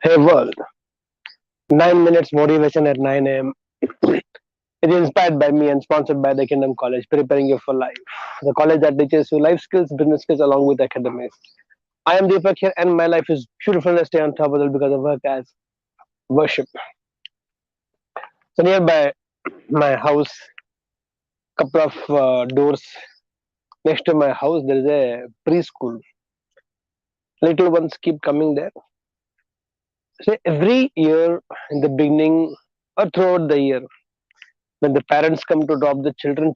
Hey world, 9 minutes motivation at 9 a.m. It is inspired by me and sponsored by the Kingdom College, preparing you for life. The college that teaches you life skills, business skills, along with academics. I am Deepak here, and my life is beautiful and I stay on top of it because I work as worship. So nearby my house, couple of doors next to my house, there is a preschool. Little ones keep coming there. So every year in the beginning or throughout the year, when the parents come to drop the children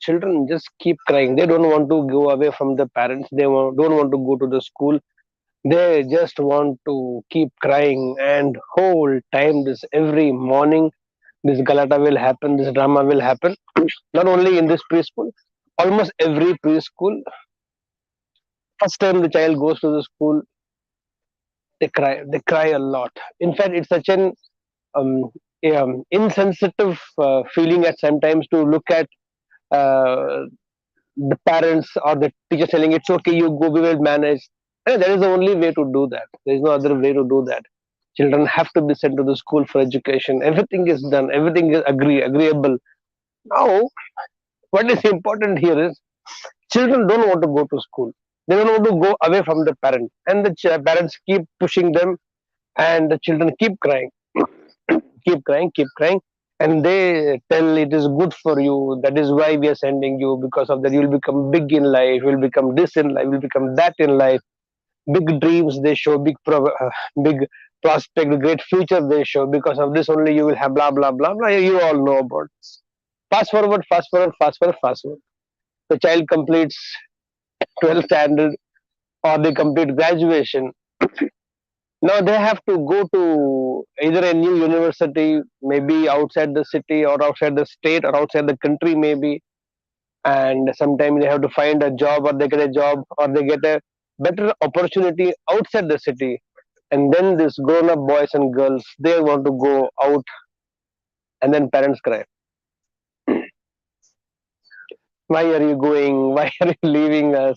just keep crying. They don't want to go away from the parents. Don't want to go to the school. They just want to keep crying, and whole time this every morning this galata will happen, this drama will happen. Not only in this preschool, almost every preschool, first time the child goes to the school, they cry a lot. In fact, it's such an um, insensitive feeling at sometimes to look at uh, the parents or the teacher telling it's okay, you go, we will manage. And that is the only way to do that. There is no other way to do that. Children have to be sent to the school for education. Everything is done, everything is agreeable. Now what is important here is children don't want to go to school. They don't want to go away from the parent, and the parents keep pushing them, and the children keep crying, keep crying, and they tell it is good for you. That is why we are sending you. Because of that, you will become big in life. You will become this in life. You will become that in life. Big dreams they show, big prospect, great future they show. Because of this only, you will have blah blah blah blah. You all know about. Fast forward, fast forward, fast forward, fast forward. The child completes 12th standard or they complete graduation. Now they have to go to either a new university, maybe outside the city or outside the state or outside the country, maybe. And sometimes they have to find a job, or they get a job, or they get a better opportunity outside the city. And then these grown-up boys and girls, they want to go out, and then parents cry. Why are you going? Why are you leaving us?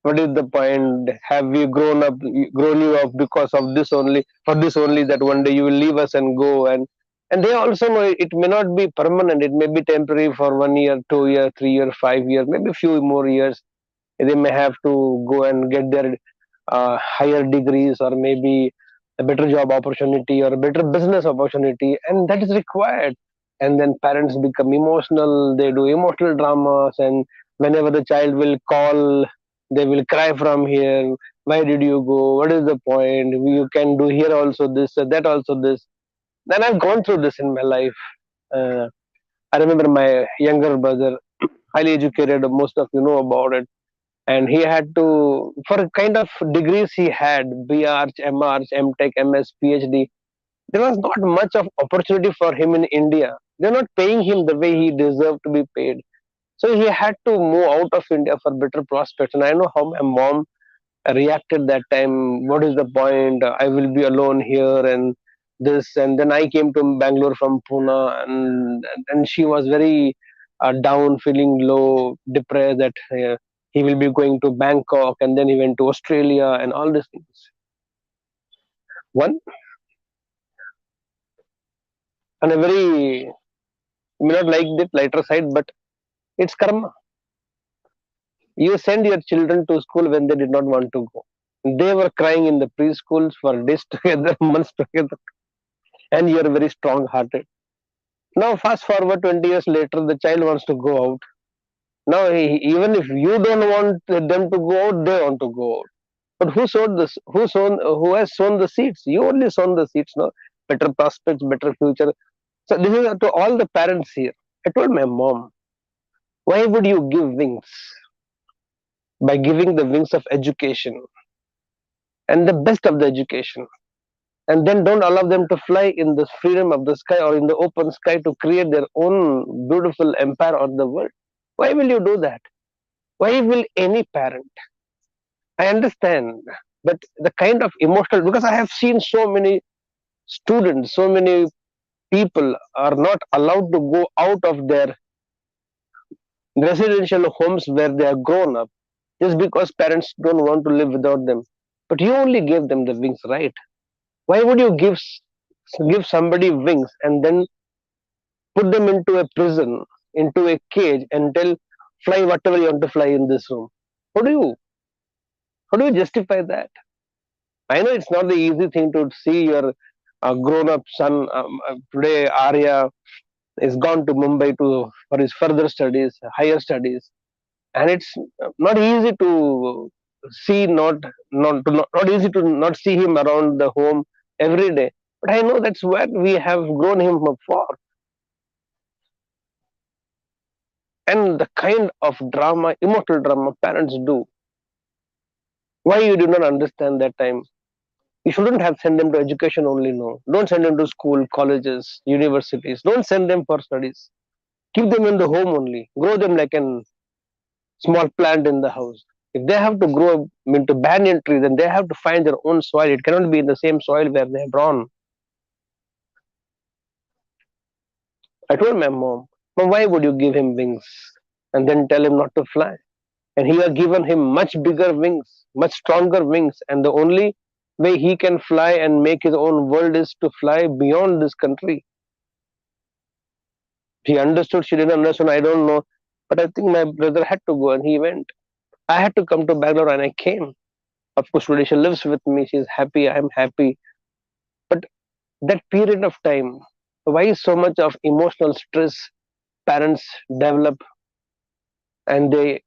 What is the point? Have we grown you up because of this only, for this only, that one day you will leave us and go? And they also know it may not be permanent. It may be temporary for 1 year, 2 year, 3 year, 5 year, maybe few more years. They may have to go and get their higher degrees, or maybe a better job opportunity or a better business opportunity, and that is required. And then parents become emotional. They do emotional dramas, and whenever the child will call, they will cry from here. Why did you go? What is the point? You can do here also this, that also this. Then I've gone through this in my life. uh, I remember my younger brother, highly educated, most of you know about it, and he had to, for kind of degrees he had, BArch, MArch, MTech, MS, PhD. There was not much of opportunity for him in India. They're not paying him the way he deserved to be paid. So he had to move out of India for better prospects. And I know how my mom reacted that time. What is the point? I will be alone here and this. And then I came to Bangalore from Pune, and she was very down, feeling low, depressed that he will be going to Bangkok, and then he went to Australia and all these things. One, on a very, you may not like the lighter side, but it's karma. You send your children to school when they did not want to go. They were crying in the preschools for days together, months together, and you are very strong hearted. Now, fast forward 20 years later, the child wants to go out. Now, even if you don't want them to go out, they want to go out. But who sowed this? Who has sown the seeds? You only sown the seeds, no? Better prospects, better future. So, this is to all the parents here. I told my mom, why would you give wings? By giving the wings of education and the best of the education, and then don't allow them to fly in the freedom of the sky or in the open sky to create their own beautiful empire on the world. Why will you do that? Why will any parent? I understand, but the kind of emotional, because I have seen so many students, so many people are not allowed to go out of their residential homes where they are grown up, just because parents don't want to live without them. But you only gave them the wings, right? Why would you give somebody wings and then put them into a prison, into a cage, and tell fly whatever you want to fly in this room? How do you how do you justify that? I know it's not the easy thing to see your grown-up son. Today, Arya is gone to Mumbai to for his further studies, higher studies, and it's not easy to see not easy to not see him around the home every day. But I know that's what we have grown him up for, and the kind of drama, emotional drama parents do. Why you do not understand that time? You shouldn't have sent them to education only. No, don't send them to school, colleges, universities. Don't send them for studies. Keep them in the home only. Grow them like an small plant in the house. If they have to grow into banyan tree, then they have to find their own soil. It cannot be in the same soil where they are born. I told my mom, "Mom, why would you give him wings and then tell him not to fly? And he has given him much bigger wings, much stronger wings, and the only way he can fly and make his own world is to fly beyond this country." She understood, she didn't understand, I don't know. But I think my brother had to go and he went. I had to come to Bangalore and I came. Of course, today she lives with me. She's happy. I'm happy. But that period of time, why so much of emotional stress parents develop and they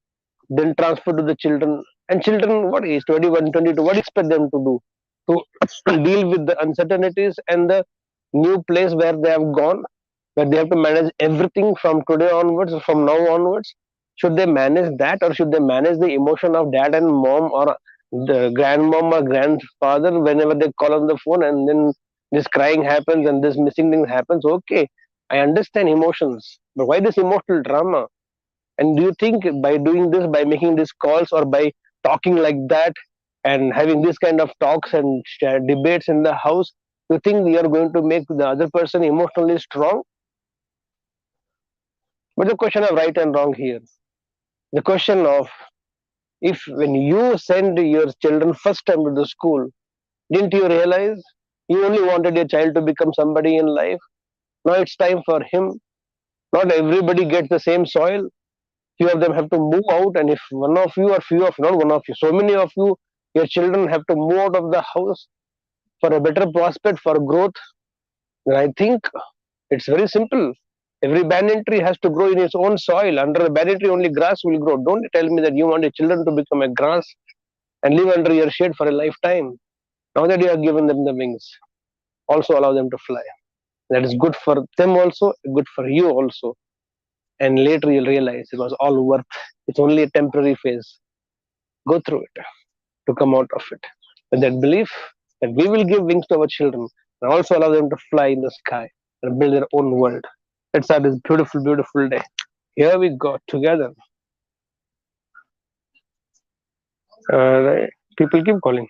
then transfer to the children? And children, what age? 21, 22. What do you expect them to do? To deal with the uncertainties and the new place where they have gone, where they have to manage everything from today onwards, from now onwards. Should they manage that, or should they manage the emotion of dad and mom, or the grandmom or grandfather whenever they call on the phone, and then this crying happens and this missing thing happens? Okay, I understand emotions, but why this emotional drama? And do you think by doing this, by making these calls, or by talking like that, and having this kind of talks and debates in the house, you think you are going to make the other person emotionally strong? But the question of right and wrong here, the question of, if when you send your children first time to the school, didn't you realize you only wanted your child to become somebody in life? Now it's time for him. Not everybody gets the same soil. Few of them have to move out, and if one of you, or few of, not one of you, so many of you, your children have to move out of the house for a better prospect, for growth, then I think it's very simple. Every banyan tree has to grow in its own soil. Under a banyan tree, only grass will grow. Don't tell me that you want your children to become a grass and live under your shade for a lifetime. Now that you have given them the wings, also allow them to fly. That is good for them also, good for you also. And later you'll realize it was all worth. It's only a temporary phase. Go through it to come out of it. With that belief that we will give wings to our children and also allow them to fly in the sky and build their own world. Let's have this beautiful, beautiful day. Here we go together. Right. People keep calling.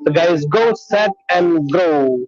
So guys, go set and grow.